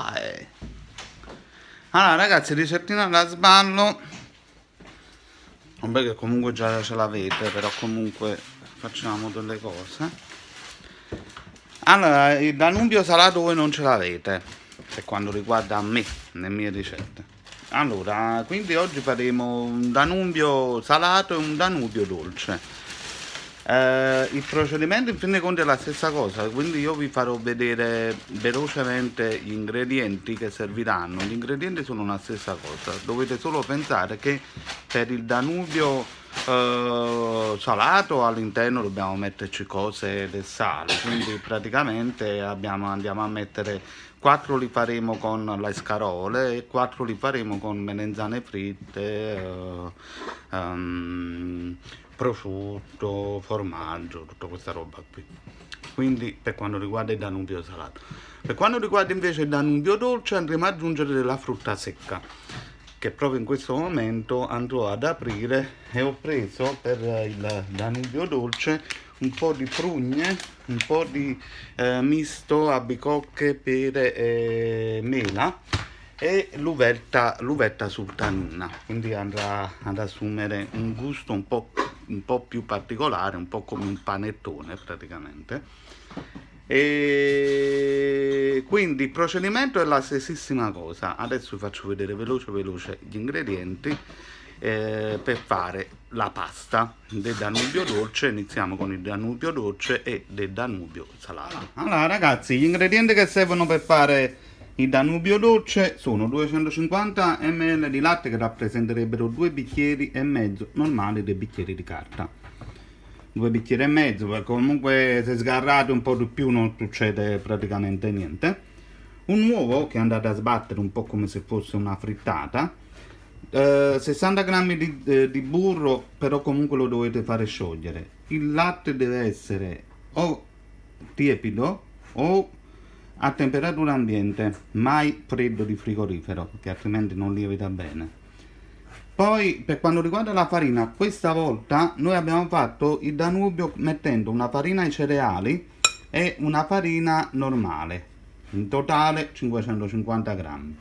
vai. Allora ragazzi, ricettina da sballo. Vabbè che comunque già ce l'avete, però comunque facciamo delle cose. Allora, il Danubio salato voi non ce l'avete, per quanto riguarda me, le mie ricette. Allora, quindi oggi faremo un Danubio salato e un Danubio dolce. Il procedimento in fin dei conti è la stessa cosa, quindi io vi farò vedere velocemente gli ingredienti che serviranno. Gli ingredienti sono la stessa cosa, dovete solo pensare che per il Danubio salato all'interno dobbiamo metterci cose del sale, quindi praticamente andiamo a mettere 4 li faremo con le scarole e 4 li faremo con melanzane fritte, prosciutto, formaggio, tutta questa roba qui. Quindi per quanto riguarda il Danubio salato. Per quanto riguarda invece il Danubio dolce andremo ad aggiungere della frutta secca, che proprio in questo momento andrò ad aprire, e ho preso per il Danubio dolce un po' di prugne, un po' di misto, albicocche, pere e mela e l'uvetta sultanina, quindi andrà ad assumere un gusto un po' più particolare, un po' come un panettone praticamente. E quindi il procedimento è la stessissima cosa. Adesso vi faccio vedere veloce gli ingredienti per fare la pasta del Danubio dolce. Iniziamo con il Danubio dolce e del Danubio salato. Allora ragazzi, gli ingredienti che servono per fare il Danubio dolce sono 250 ml di latte, che rappresenterebbero 2 bicchieri e mezzo normali dei bicchieri di carta. 2 bicchieri e mezzo, perché comunque se sgarrate un po' di più non succede praticamente niente. Un uovo che andate a sbattere un po' come se fosse una frittata. 60 grammi di burro, però comunque lo dovete fare sciogliere. Il latte deve essere o tiepido o a temperatura ambiente, mai freddo di frigorifero, perché altrimenti non lievita bene. Poi per quanto riguarda la farina, questa volta noi abbiamo fatto il Danubio mettendo una farina ai cereali e una farina normale, in totale 550 grammi.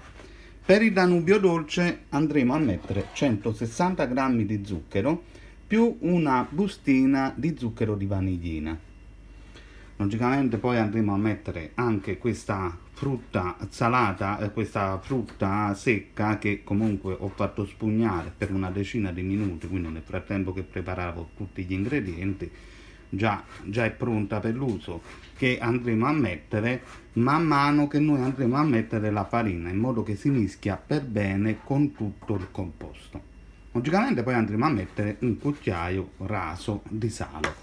Per il Danubio dolce andremo a mettere 160 grammi di zucchero più una bustina di zucchero di vaniglina. Logicamente poi andremo a mettere anche questa frutta salata, questa frutta secca che comunque ho fatto spugnare per una decina di minuti, quindi nel frattempo che preparavo tutti gli ingredienti già è pronta per l'uso, che andremo a mettere man mano che noi andremo a mettere la farina, in modo che si mischia per bene con tutto il composto. Logicamente poi andremo a mettere un cucchiaio raso di sale,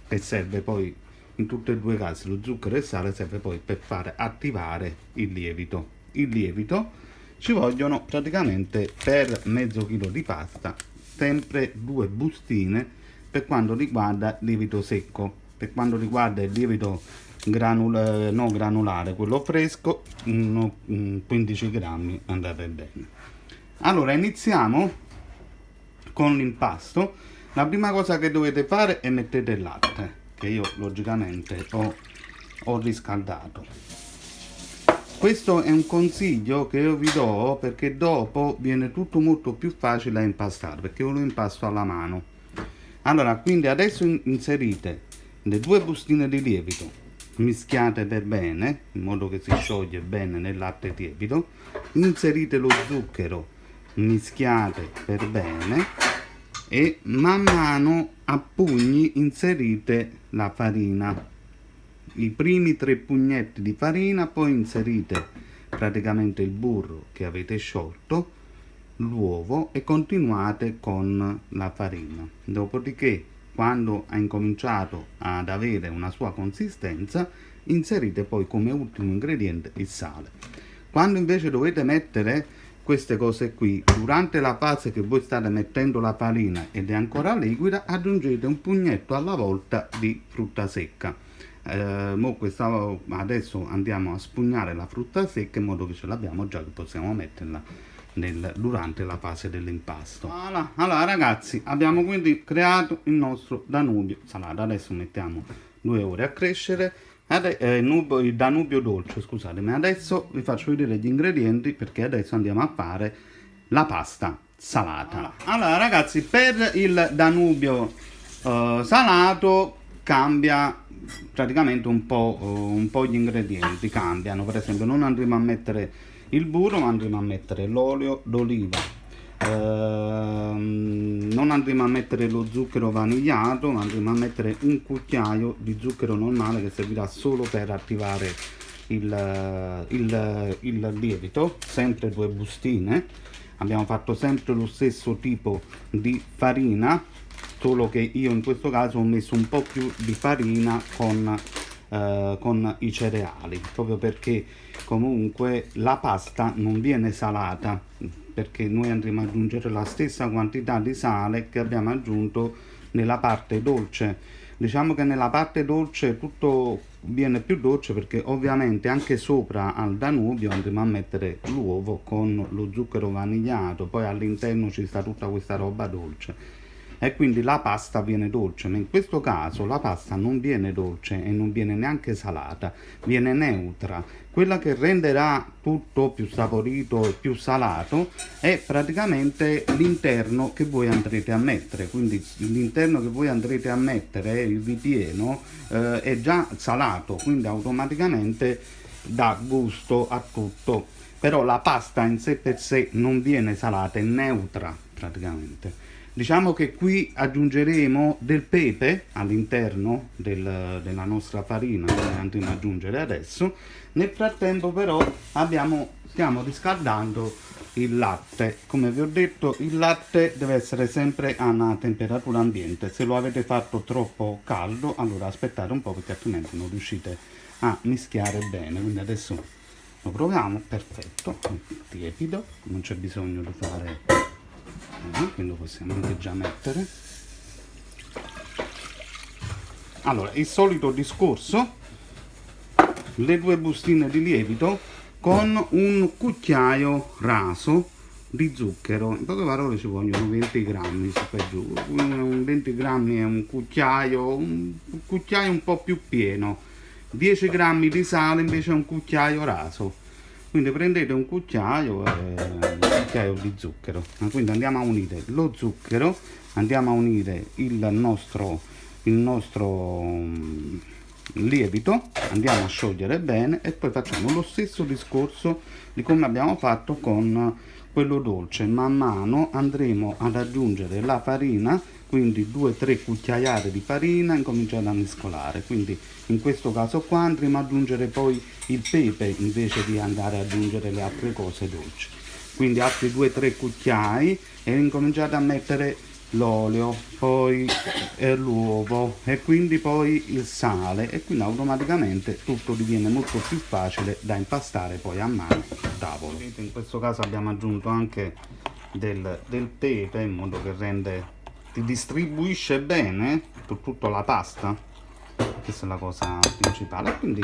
che serve poi in tutti e due i casi. Lo zucchero e il sale serve poi per fare attivare il lievito. Il lievito ci vogliono praticamente per mezzo chilo di pasta sempre 2 bustine per quanto riguarda il lievito secco. Per quanto riguarda il lievito non granulare, quello fresco, 15 grammi andate bene. Allora iniziamo con l'impasto. La prima cosa che dovete fare è mettete il latte, che io logicamente ho riscaldato. Questo è un consiglio che io vi do perché dopo viene tutto molto più facile da impastare, perché io lo impasto alla mano. Allora, quindi adesso inserite le 2 bustine di lievito, mischiate per bene in modo che si scioglie bene nel latte tiepido, inserite lo zucchero, mischiate per bene e man mano a pugni inserite la farina, i primi 3 pugnetti di farina, poi inserite praticamente il burro che avete sciolto, l'uovo e continuate con la farina. Dopodiché, quando ha incominciato ad avere una sua consistenza, inserite poi come ultimo ingrediente il sale. Quando invece dovete mettere queste cose qui, durante la fase che voi state mettendo la farina ed è ancora liquida, aggiungete un pugnetto alla volta di frutta secca. Adesso andiamo a spugnare la frutta secca in modo che ce l'abbiamo già, che possiamo metterla durante la fase dell'impasto. Allora ragazzi, abbiamo quindi creato il nostro Danubio salato. Adesso mettiamo 2 ore a crescere il Danubio dolce, scusatemi. Adesso vi faccio vedere gli ingredienti perché adesso andiamo a fare la pasta salata. Allora ragazzi, per il Danubio salato cambia praticamente un po' gli ingredienti, cambiano. Per esempio non andremo a mettere il burro, ma andremo a mettere l'olio d'oliva. Non andremo a mettere lo zucchero vanigliato, ma andremo a mettere un cucchiaio di zucchero normale che servirà solo per attivare il lievito. Sempre 2 bustine. Abbiamo fatto sempre lo stesso tipo di farina, solo che io in questo caso ho messo un po' più di farina con i cereali, proprio perché comunque la pasta non viene salata, perché noi andremo ad aggiungere la stessa quantità di sale che abbiamo aggiunto nella parte dolce. Diciamo che nella parte dolce tutto viene più dolce perché ovviamente anche sopra al Danubio andremo a mettere l'uovo con lo zucchero vanigliato, poi all'interno ci sta tutta questa roba dolce e quindi la pasta viene dolce, ma in questo caso la pasta non viene dolce e non viene neanche salata, viene neutra. Quella che renderà tutto più saporito e più salato è praticamente l'interno che voi andrete a mettere, quindi l'interno che voi andrete a mettere, il ripieno, è già salato, quindi automaticamente dà gusto a tutto, però la pasta in sé per sé non viene salata, è neutra praticamente. Diciamo che qui aggiungeremo del pepe all'interno della nostra farina che andremo ad aggiungere adesso. Nel frattempo però stiamo riscaldando il latte. Come vi ho detto, il latte deve essere sempre a una temperatura ambiente. Se lo avete fatto troppo caldo, allora aspettate un po' perché altrimenti non riuscite a mischiare bene. Quindi adesso lo proviamo, perfetto, tiepido, non c'è bisogno di fare, quindi lo possiamo anche già mettere. Allora, il solito discorso, le 2 bustine di lievito con un cucchiaio raso di zucchero. In poche parole ci vogliono 20 grammi su per giù. 20 grammi è un cucchiaio un po' più pieno. 10 grammi di sale invece è un cucchiaio raso. Quindi prendete un cucchiaio di zucchero. Quindi andiamo a unire lo zucchero, andiamo a unire il nostro lievito, andiamo a sciogliere bene e poi facciamo lo stesso discorso di come abbiamo fatto con quello dolce. Man mano andremo ad aggiungere la farina, quindi 2-3 cucchiaiate di farina, incominciate a mescolare. Quindi in questo caso qua andremo ad aggiungere poi il pepe invece di andare ad aggiungere le altre cose dolci. Quindi altri 2-3 cucchiai e incominciate a mettere l'olio, poi l'uovo e quindi poi il sale, e quindi automaticamente tutto diviene molto più facile da impastare poi a mano a tavolo. In questo caso abbiamo aggiunto anche del pepe in modo che ti distribuisce bene su tutta la pasta. Questa è la cosa principale. Quindi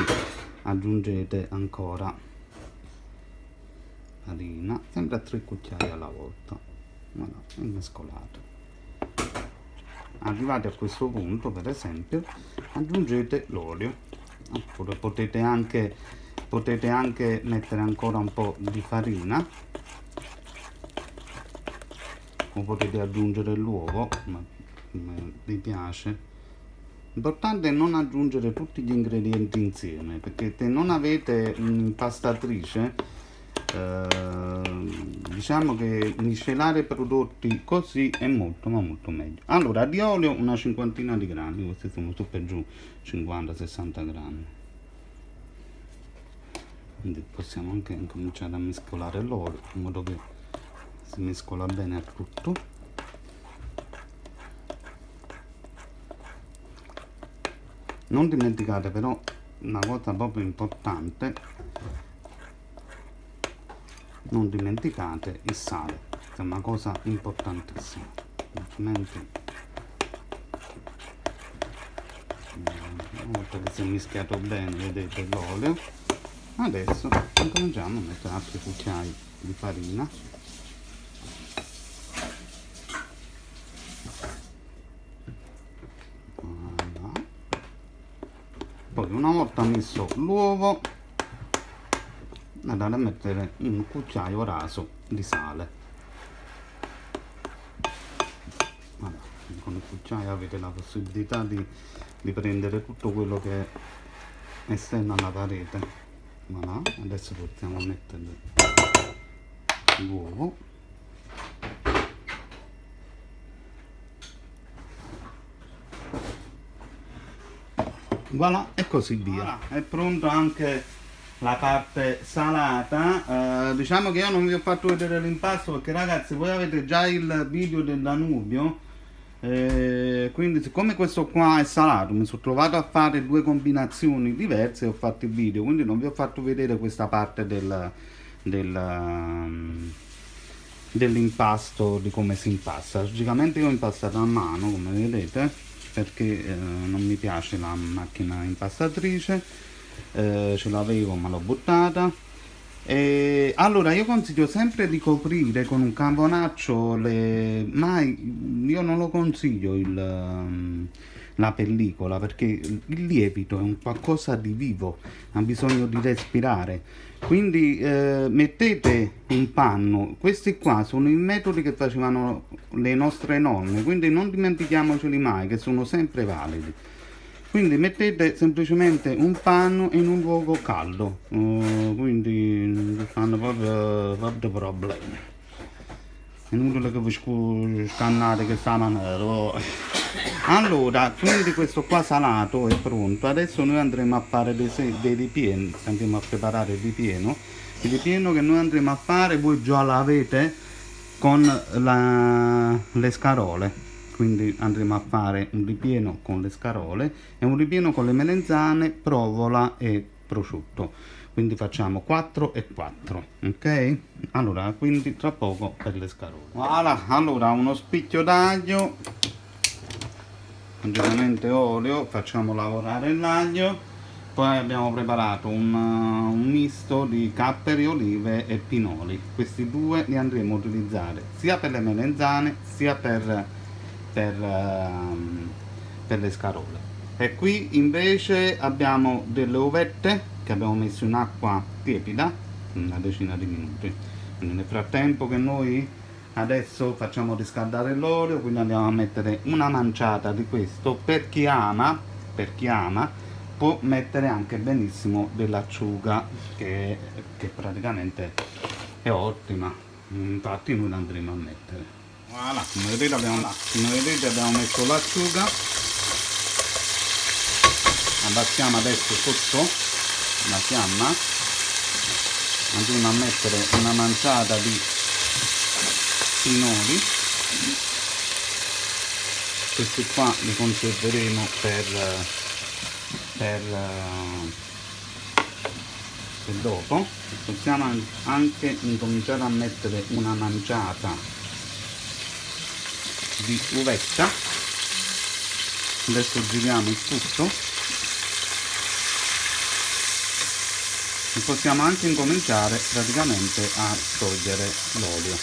aggiungete ancora farina, sempre a 3 cucchiai alla volta. Voilà, e mescolate. Arrivati a questo punto, per esempio, aggiungete l'olio. Oppure potete anche mettere ancora un po' di farina, o potete aggiungere l'uovo, ma vi piace. L'importante è non aggiungere tutti gli ingredienti insieme, perché se non avete un'impastatrice, diciamo che miscelare prodotti così è molto ma molto meglio. Allora, di olio una cinquantina di grammi, questi sono su per giù 50-60 grammi. Quindi possiamo anche cominciare a mescolare l'olio in modo che si mescola bene a tutto. Non dimenticate però una cosa proprio importante, non dimenticate il sale, è una cosa importantissima, altrimenti una volta che si è mischiato bene, vedete l'olio, adesso cominciamo a mettere altri cucchiai di farina. Poi una volta messo l'uovo andate a mettere un cucchiaio raso di sale. Vabbè, con il cucchiaio avete la possibilità di prendere tutto quello che è esterno alla parete. Voilà. Adesso possiamo mettere l'uovo. Voilà, e così via. Voilà. È pronto anche la parte salata. Diciamo che io non vi ho fatto vedere l'impasto perché ragazzi voi avete già il video del Danubio, quindi siccome questo qua è salato mi sono trovato a fare due combinazioni diverse e ho fatto il video, quindi non vi ho fatto vedere questa parte dell'impasto, di come si impasta. Logicamente io ho impastato a mano come vedete perché non mi piace la macchina impastatrice, ce l'avevo ma l'ho buttata. Allora io consiglio sempre di coprire con un caponaccio ma io non lo consiglio la pellicola perché il lievito è un qualcosa di vivo, ha bisogno di respirare, quindi mettete in panno. Questi qua sono i metodi che facevano le nostre nonne, quindi non dimentichiamoceli mai, che sono sempre validi. Quindi mettete semplicemente un panno in un luogo caldo, quindi non fanno proprio problemi. È inutile che vi scannate che sta mangiando. Allora, quindi questo qua salato è pronto. Adesso noi andremo a fare dei ripieni, andremo a preparare il ripieno. Il ripieno che noi andremo a fare, voi già l'avete con le scarole. Quindi andremo a fare un ripieno con le scarole e un ripieno con le melanzane, provola e prosciutto. Quindi facciamo 4 e 4, ok? Allora, quindi tra poco per le scarole. Voilà, allora uno spicchio d'aglio, logicamente olio, facciamo lavorare l'aglio. Poi abbiamo preparato un misto di capperi, olive e pinoli. Questi due li andremo a utilizzare sia per le melanzane sia per le scarole. E qui invece abbiamo delle uvette che abbiamo messo in acqua tiepida una decina di minuti. Quindi nel frattempo che noi adesso facciamo riscaldare l'olio, quindi andiamo a mettere una manciata di questo. Per chi ama può mettere anche benissimo dell'acciuga che praticamente è ottima, infatti noi la andremo a mettere. Voilà, come vedete abbiamo messo l'acciuga. Abbassiamo adesso sotto la fiamma, andremo a mettere una manciata di pinoli. Questi qua li conserveremo per dopo. Possiamo anche incominciare a mettere una manciata di uvetta. Adesso giriamo il tutto e possiamo anche incominciare praticamente a togliere l'olio,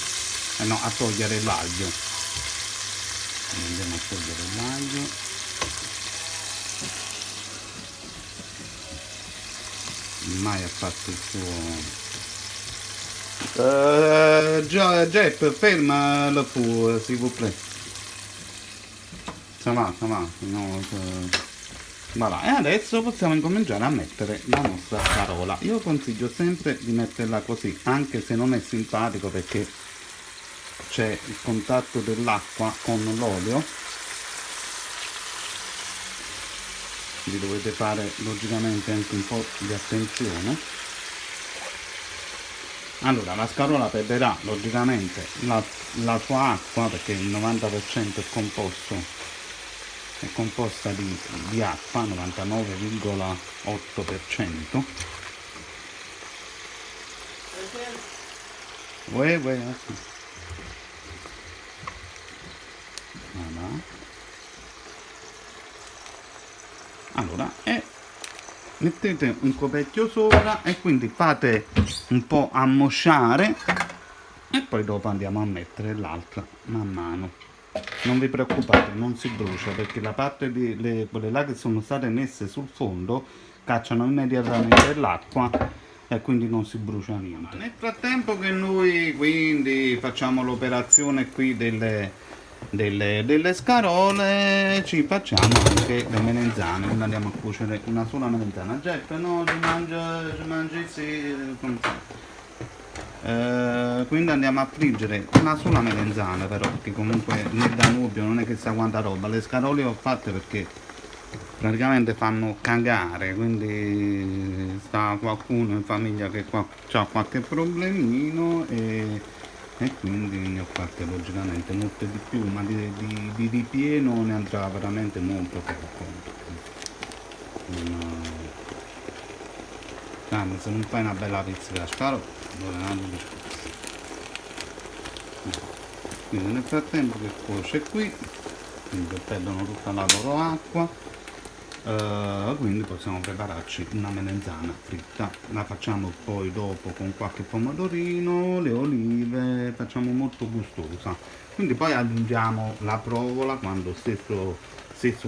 no, a togliere l'aglio. Andiamo a togliere l'aglio. Mai ha fatto il suo Jeff, ferma le fu, s'il vous plaît. Ça va, no, voilà. E adesso possiamo incominciare a mettere la nostra scarola. Io consiglio sempre di metterla così, anche se non è simpatico perché c'è il contatto dell'acqua con l'olio. Vi dovete fare logicamente anche un po' di attenzione. Allora la scarola perderà logicamente la sua acqua perché il 90% è composta di acqua, 99,8%. Voilà. Allora mettete un coperchio sopra e quindi fate un po' ammosciare e poi dopo andiamo a mettere l'altra man mano. non vi preoccupate, non si brucia, perché la parte di quelle là che sono state messe sul fondo cacciano immediatamente l'acqua e quindi non si brucia niente. Nel frattempo che noi quindi facciamo l'operazione qui delle scarole, ci facciamo anche le melenzane, quindi andiamo a cuocere una sola melenzana. Jeff, no, ci mangi sì, quindi andiamo a friggere una sola melenzana, però, perché comunque nel Danubio non è che sa quanta roba. Le scarole ho fatte perché praticamente fanno cagare, quindi sta qualcuno in famiglia che ha qualche problemino e quindi ne ho fatte logicamente molte di più, ma di ripieno ne andrà veramente molto poco. Se non fai una bella pizzica scaro, quindi nel frattempo che cuoce qui, quindi perdono tutta la loro acqua, quindi possiamo prepararci una melenzana fritta. La facciamo poi dopo con qualche pomodorino, le olive, facciamo molto gustosa. Quindi poi aggiungiamo la provola, quando stesso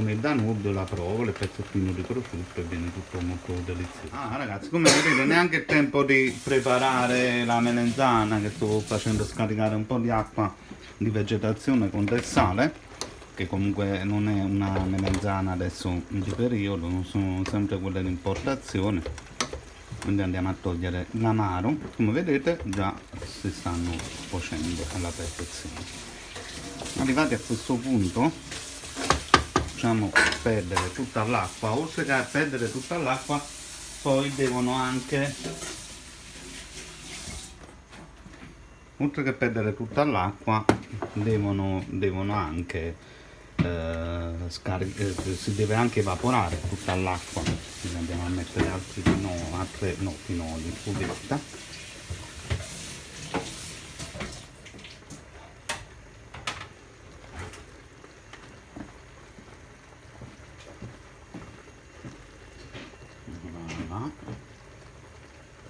nel Danubio, la provola, il pezzettino di prosciutto e viene tutto molto delizioso. Ragazzi, come vedete neanche il tempo di preparare la melenzana, che sto facendo scaricare un po' di acqua di vegetazione con del sale, che comunque non è una melenzana adesso di periodo, non sono sempre quelle di importazione, quindi andiamo a togliere l'amaro. Come vedete già si stanno cuocendo alla perfezione. Arrivati a questo punto facciamo perdere tutta l'acqua. Oltre che a perdere tutta l'acqua, poi devono anche, oltre che perdere tutta l'acqua, devono anche si deve anche evaporare tutta l'acqua. Quindi andiamo a mettere altri pinoli in cubetta.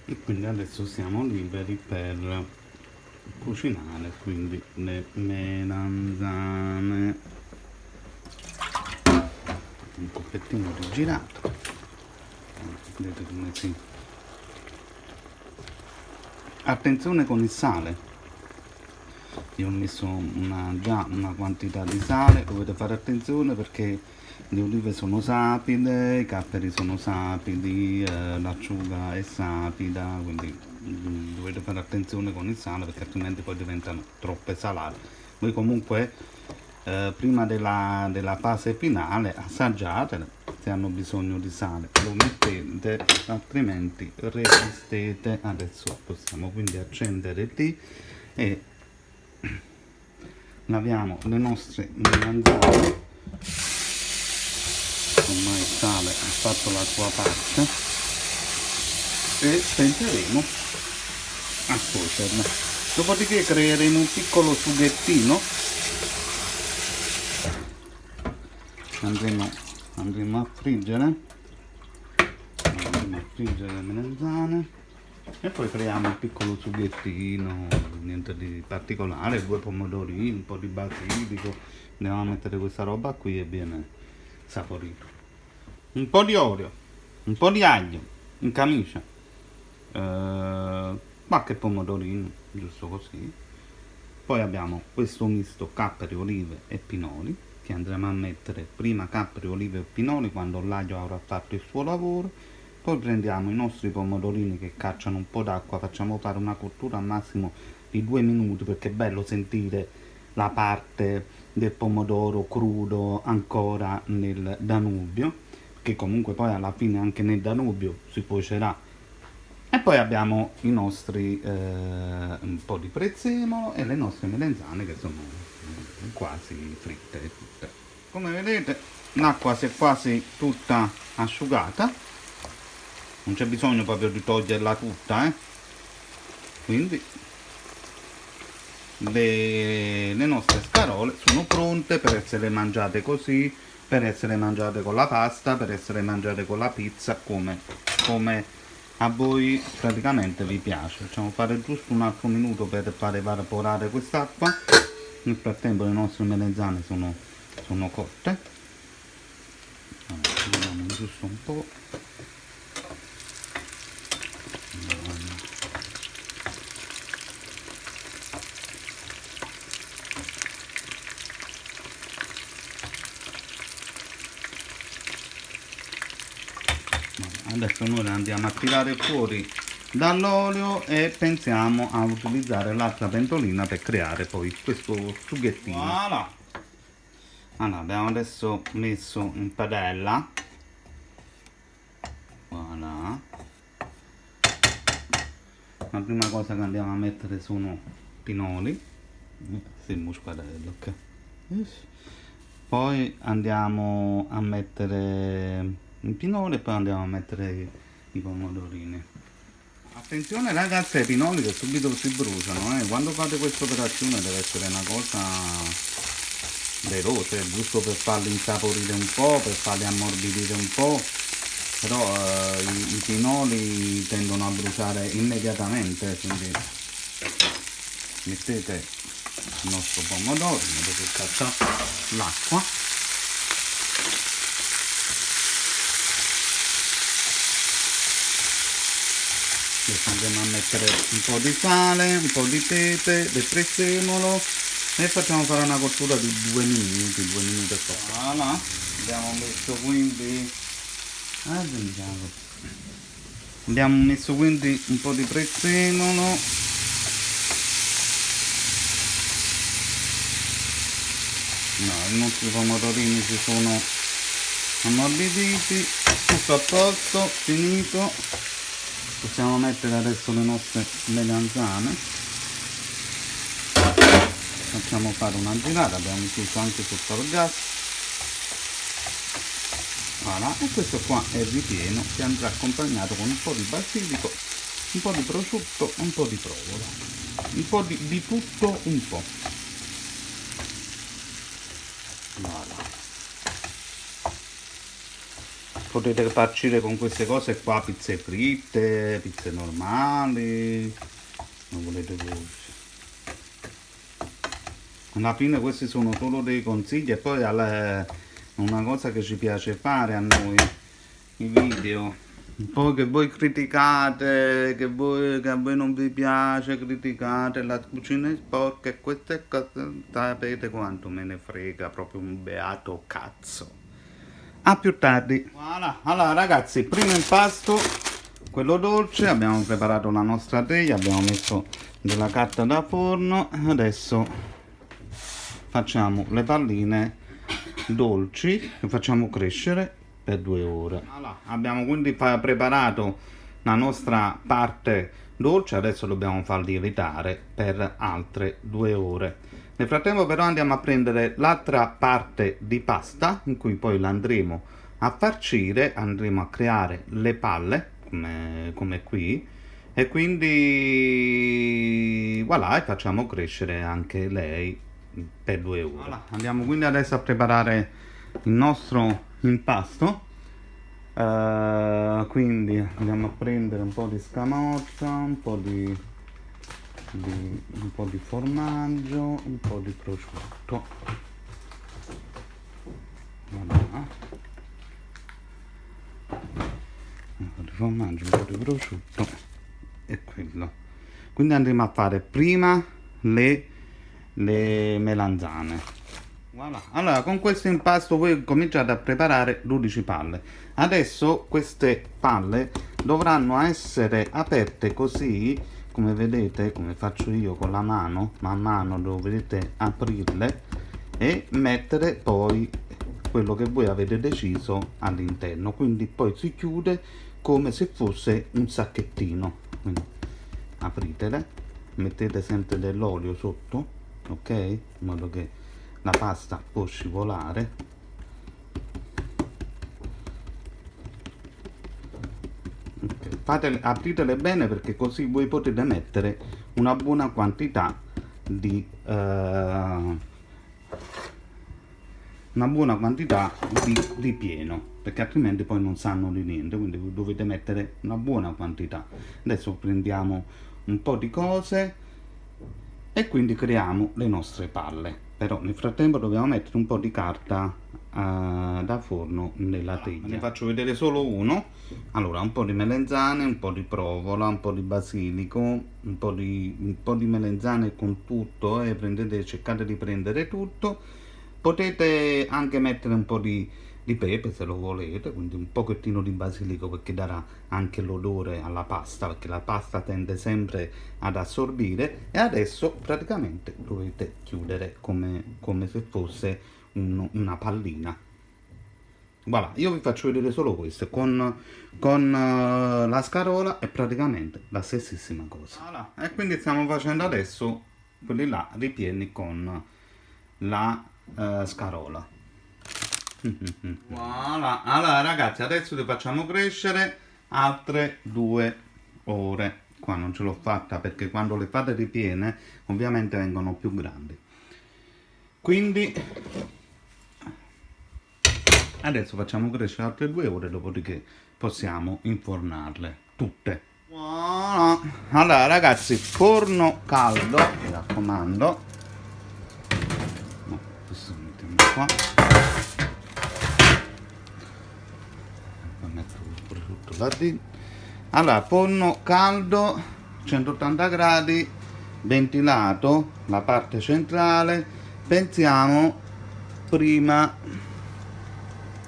E quindi adesso siamo liberi per cucinare quindi le melanzane. Un pochettino rigirato, vedete come si. Attenzione con il sale, io ho messo già una quantità di sale, dovete fare attenzione perché le olive sono sapide, i capperi sono sapidi, l'acciuga è sapida, quindi dovete fare attenzione con il sale perché altrimenti poi diventano troppe salate. Voi comunque prima della fase finale assaggiatele, se hanno bisogno di sale lo mettete, altrimenti resistete. Adesso possiamo quindi accendere lì e laviamo le nostre melanzane. Ormai il sale ha fatto la sua parte e tenteremo a cuocerle. Dopodiché creeremo un piccolo sughettino, andremo a friggere le melanzane e poi creiamo un piccolo sughettino, niente di particolare, 2 pomodorini, un po' di basilico, andiamo a mettere questa roba qui e viene saporito. Un po' di olio, un po' di aglio in camicia, qualche pomodorino, giusto così. Poi abbiamo questo misto capperi, olive e pinoli, che andremo a mettere prima capperi, olive e pinoli quando l'aglio avrà fatto il suo lavoro. Poi prendiamo i nostri pomodorini che cacciano un po' d'acqua, facciamo fare una cottura al massimo di 2 minuti perché è bello sentire la parte del pomodoro crudo ancora nel Danubio, che comunque poi alla fine anche nel Danubio si cuocerà. E poi abbiamo i nostri un po' di prezzemolo e le nostre melenzane che sono quasi fritte tutte. Come vedete l'acqua si è quasi tutta asciugata, non c'è bisogno proprio di toglierla tutta, quindi le nostre scarole sono pronte per essere mangiate così, per essere mangiate con la pasta, per essere mangiate con la pizza, come a voi praticamente vi piace. Facciamo fare giusto un altro minuto per fare evaporare quest'acqua Nel frattempo le nostre melanzane sono cotte. Allora, vediamo giusto un po'. Adesso noi le andiamo a tirare fuori dall'olio e pensiamo a utilizzare l'altra pentolina per creare poi questo sughettino. Voilà. Allora, abbiamo adesso messo in padella. Voilà. La prima cosa che andiamo a mettere sono pinoli. Siamo squadello, ok. Poi andiamo a mettere il pinoli e poi andiamo a mettere i pomodorini. Attenzione ragazzi ai pinoli che subito si bruciano, quando fate questa operazione deve essere una cosa veloce, giusto per farli insaporire un po', per farli ammorbidire un po', però i pinoli tendono a bruciare immediatamente, quindi mettete il nostro pomodoro, vedete che caccia l'acqua. Adesso andiamo a mettere un po' di sale, un po' di pepe, del prezzemolo e facciamo fare una cottura di 2 minuti e poco. Voilà, abbiamo messo quindi un po' di prezzemolo, i nostri pomodorini si sono ammorbiditi, tutto a posto, finito. Possiamo mettere adesso le nostre melanzane, facciamo fare una girata, abbiamo chiuso anche sotto il gas. Voilà, e questo qua è il ripieno che andrà accompagnato con un po' di basilico, un po' di prosciutto, un po' di provola, un po' di tutto un po'. Voilà. Potete farcire con queste cose qua pizze fritte, pizze normali, non volete voi. Alla fine questi sono solo dei consigli e poi una cosa che ci piace fare a noi, i video. Poi che voi criticate, che a voi non vi piace, criticate la cucina sporca e queste cose, sapete quanto me ne frega, proprio un beato cazzo. A più tardi. Voilà. Allora ragazzi, primo impasto, quello dolce, abbiamo preparato la nostra teglia, abbiamo messo della carta da forno, adesso facciamo le palline dolci che facciamo crescere per 2 ore. Allora, abbiamo quindi preparato la nostra parte dolce, adesso dobbiamo far lievitare per altre 2 ore. Nel frattempo però andiamo a prendere l'altra parte di pasta in cui poi la andremo a farcire, andremo a creare le palle come qui e quindi voilà, e facciamo crescere anche lei per 2 ore. Voilà. Andiamo quindi adesso a preparare il nostro impasto. Quindi andiamo a prendere un po' di scamorza, un po' di formaggio, un po' di prosciutto. Voilà. Un po' di formaggio, un po' di prosciutto e quello. Quindi andremo a fare prima le melanzane. Voilà. Allora, con questo impasto voi cominciate a preparare 12 palle. Adesso queste palle dovranno essere aperte così, come vedete, come faccio io con la mano, man mano dovete aprirle e mettere poi quello che voi avete deciso all'interno. Quindi poi si chiude come se fosse un sacchettino. Quindi apritele, mettete sempre dell'olio sotto, ok? In modo che la pasta può scivolare. Okay. Apritele bene perché così voi potete mettere una buona quantità di pieno, perché altrimenti poi non sanno di niente, quindi dovete mettere una buona quantità. Adesso prendiamo un po' di cose e quindi creiamo le nostre palle. Però nel frattempo dobbiamo mettere un po' di carta da forno nella teglia. Ne faccio vedere solo uno. Allora, un po' di melenzane, un po' di provola, un po' di basilico, un po' di melenzane con tutto, e cercate di prendere tutto. Potete anche mettere un po' di pepe se lo volete, quindi un pochettino di basilico perché darà anche l'odore alla pasta, perché la pasta tende sempre ad assorbire. E adesso praticamente dovete chiudere come se fosse una pallina. Voilà, io vi faccio vedere solo questo con la scarola è praticamente la stessissima cosa. Voilà. E quindi stiamo facendo adesso quelli là ripieni con la scarola. Voilà. Allora ragazzi, adesso li facciamo crescere altre 2 ore. Qua non ce l'ho fatta perché quando le fate ripiene ovviamente vengono più grandi. Quindi adesso facciamo crescere altre 2 ore, dopodiché possiamo infornarle tutte. Voilà. Allora ragazzi, forno caldo, mi raccomando. No, questo lo mettiamo qua. Metto pure tutto là dentro. Allora, forno caldo, 180 gradi, ventilato, la parte centrale. Pensiamo prima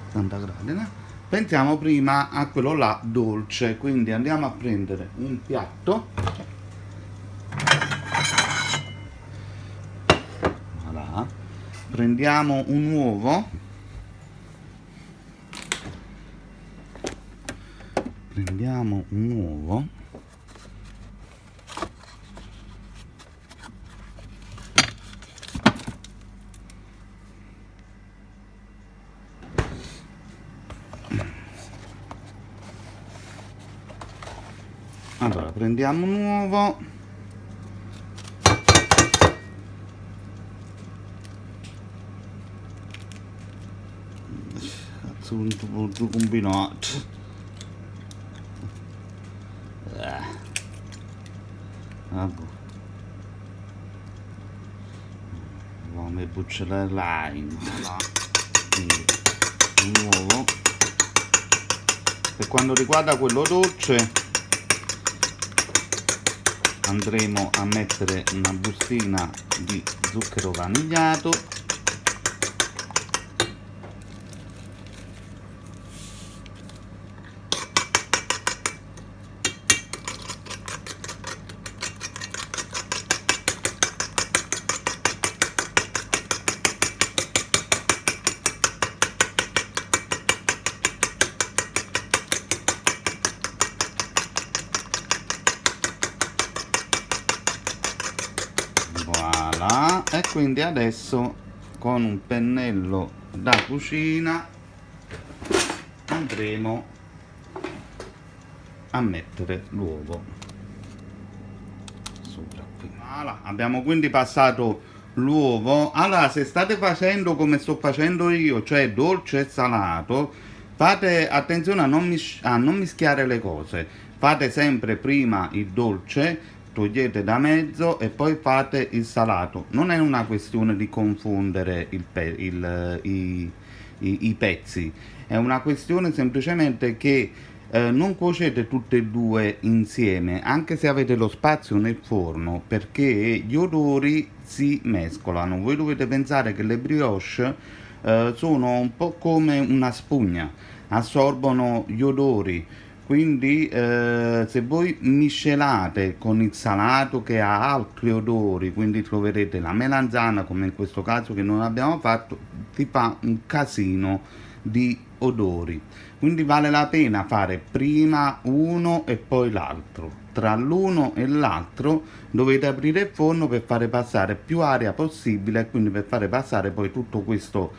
80 gradi, no? Pensiamo prima a quello là dolce, quindi andiamo a prendere un piatto. Voilà. Prendiamo un uovo. Prendiamo un uovo. Allora, prendiamo un uovo. Cazzo, un combinato. Vabbè. Come bucciare lime. Quindi un uovo. Per quanto riguarda quello dolce andremo a mettere una bustina di zucchero vanigliato, voilà. E quindi adesso con un pennello da cucina andremo a mettere l'uovo sopra qui. Voilà. Abbiamo quindi passato l'uovo. Allora, se state facendo come sto facendo io, cioè dolce e salato, fate attenzione a non mischiare le cose. Fate sempre prima il dolce, togliete da mezzo e poi fate il salato. Non è una questione di confondere i pezzi, è una questione semplicemente che non cuocete tutte e due insieme, anche se avete lo spazio nel forno, perché gli odori si mescolano. Voi dovete pensare che le brioche sono un po' come una spugna, assorbono gli odori. Quindi se voi miscelate con il salato che ha altri odori, quindi troverete la melanzana, come in questo caso che non abbiamo fatto, ti fa un casino di odori. Quindi vale la pena fare prima uno e poi l'altro. Tra l'uno e l'altro dovete aprire il forno per fare passare più aria possibile, e quindi per fare passare poi tutto questo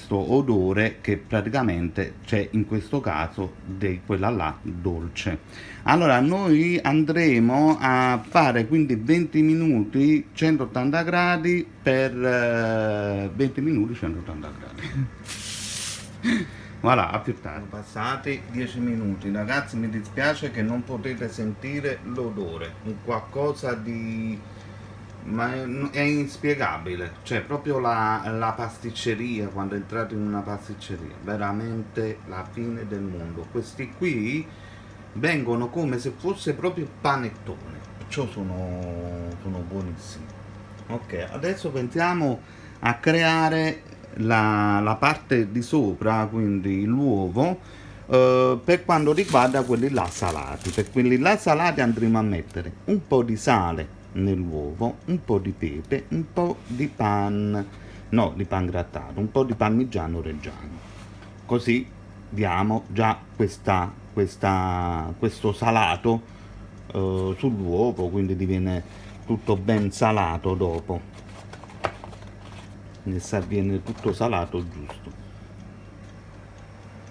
odore che praticamente c'è in questo caso di quella là dolce. Allora noi andremo a fare quindi 20 minuti 180 gradi per 20 minuti 180 gradi. Voilà, a più tardi. Sono passati 10 minuti, ragazzi, mi dispiace che non potete sentire l'odore, un qualcosa di... ma è inspiegabile, cioè proprio la pasticceria, quando entrate in una pasticceria, veramente la fine del mondo. Questi qui vengono come se fosse proprio panettone, perciò sono buonissimi. Ok, adesso pensiamo a creare la parte di sopra, quindi l'uovo, per quanto riguarda quelli là salati. Per quelli là salati andremo a mettere un po' di sale nell'uovo, un po' di pepe, un po' di pan, no, di pan grattato, un po' di parmigiano reggiano. Così diamo già questo salato sull'uovo, quindi diviene tutto ben salato dopo. Ne viene tutto salato giusto.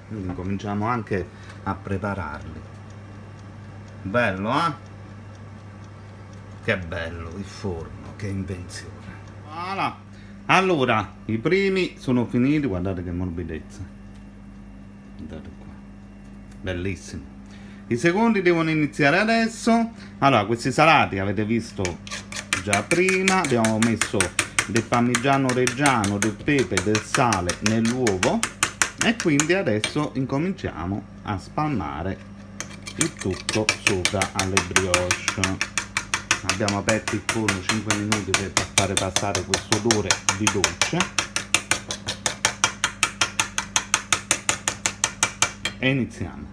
Quindi cominciamo anche a prepararli. Bello, eh? Che bello il forno, che invenzione. Voilà. Allora, i primi sono finiti, guardate che morbidezza. Guardate qua. Bellissimo. I secondi devono iniziare adesso. Allora, questi salati avete visto già prima, abbiamo messo del parmigiano reggiano, del pepe, del sale nell'uovo e quindi adesso incominciamo a spalmare il tutto sopra alle brioche. Abbiamo aperto il forno 5 minuti per fare passare questo odore di dolce e iniziamo.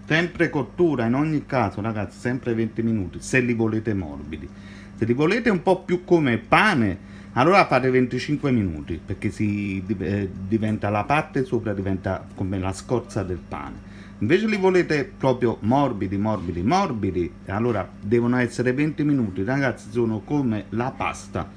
Sempre cottura in ogni caso, ragazzi, sempre 20 minuti se li volete morbidi. Se li volete un po' più come pane, allora fate 25 minuti, perché diventa la parte sopra, diventa come la scorza del pane. Invece li volete proprio morbidi, morbidi, morbidi, allora devono essere 20 minuti, ragazzi, sono come la pasta.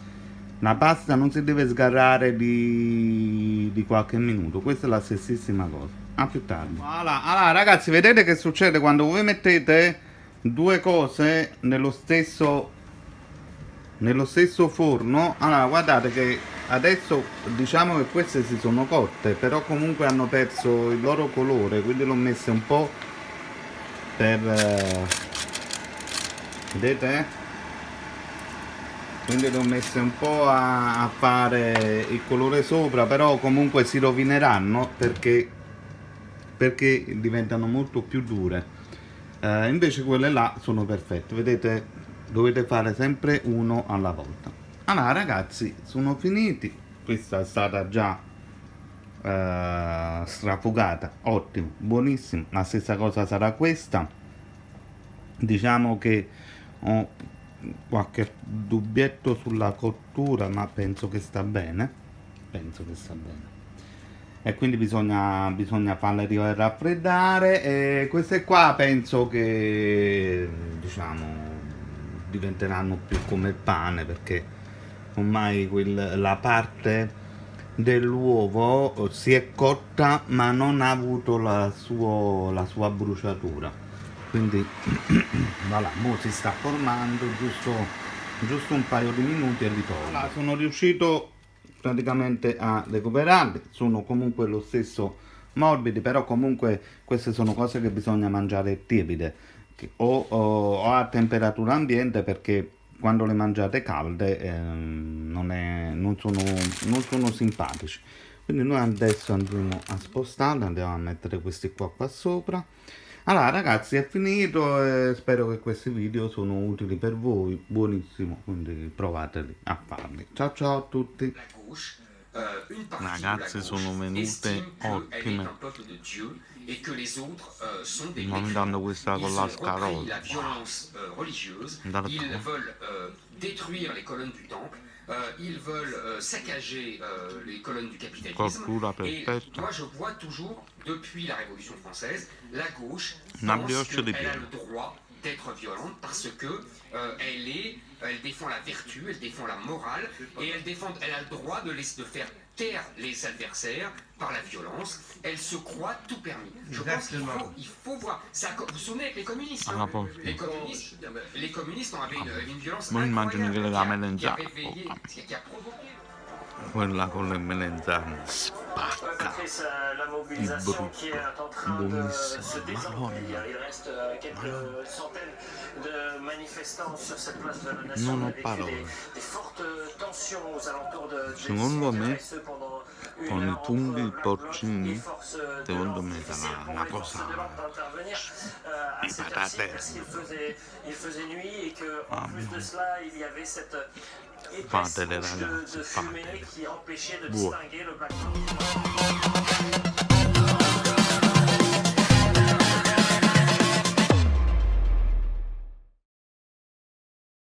La pasta non si deve sgarrare di qualche minuto, questa è la stessissima cosa. A più tardi. Voilà. Allora, ragazzi, vedete che succede quando voi mettete due cose nello stesso forno? Allora, guardate che adesso diciamo che queste si sono cotte, però comunque hanno perso il loro colore, quindi l'ho messe un po' per vedete? Quindi le ho messe un po' a fare il colore sopra, però comunque si rovineranno perché diventano molto più dure. Invece quelle là sono perfette, vedete, dovete fare sempre uno alla volta. Allora ragazzi, sono finiti, questa è stata già strafugata, ottimo, buonissimo. La stessa cosa sarà questa. Diciamo che ho qualche dubbietto sulla cottura, ma penso che sta bene, e quindi bisogna farle raffreddare, e queste qua penso che diciamo diventeranno più come il pane, perché ormai la parte dell'uovo si è cotta ma non ha avuto la sua bruciatura, quindi voilà, mo si sta formando, giusto un paio di minuti e ritorno. Allora, sono riuscito praticamente a recuperarli, sono comunque lo stesso morbidi, però comunque queste sono cose che bisogna mangiare tiepide o a temperatura ambiente, perché quando le mangiate calde non sono simpatici. Quindi noi adesso andremo a spostarli, andiamo a mettere questi qua sopra. Allora ragazzi, è finito e spero che questi video sono utili per voi, buonissimo, quindi provateli a farli. Ciao ciao a tutti. Ragazzi, sono venute ottime. Non mi danno questa con la scarola. Ils veulent saccager les colonnes du capitalisme. Et moi, je vois toujours, depuis la Révolution française, la gauche pense qu'elle a le droit d'être violente parce que elle défend la vertu, elle défend la morale, et elle a le droit de faire taire les adversaires par la violence. Elle se croit tout permis. Je pense qu'il faut voir. Vous vous souvenez avec les communistes, hein, les communistes ont avaient une violence incroyable qui a provoqué. Quella con le melenzane spacca di brutto, buonissima, madonna, non ho parole. Secondo me con i funghi porcini, secondo me sarà una cosa, i patate, fatele ragazzi, fatele, buono.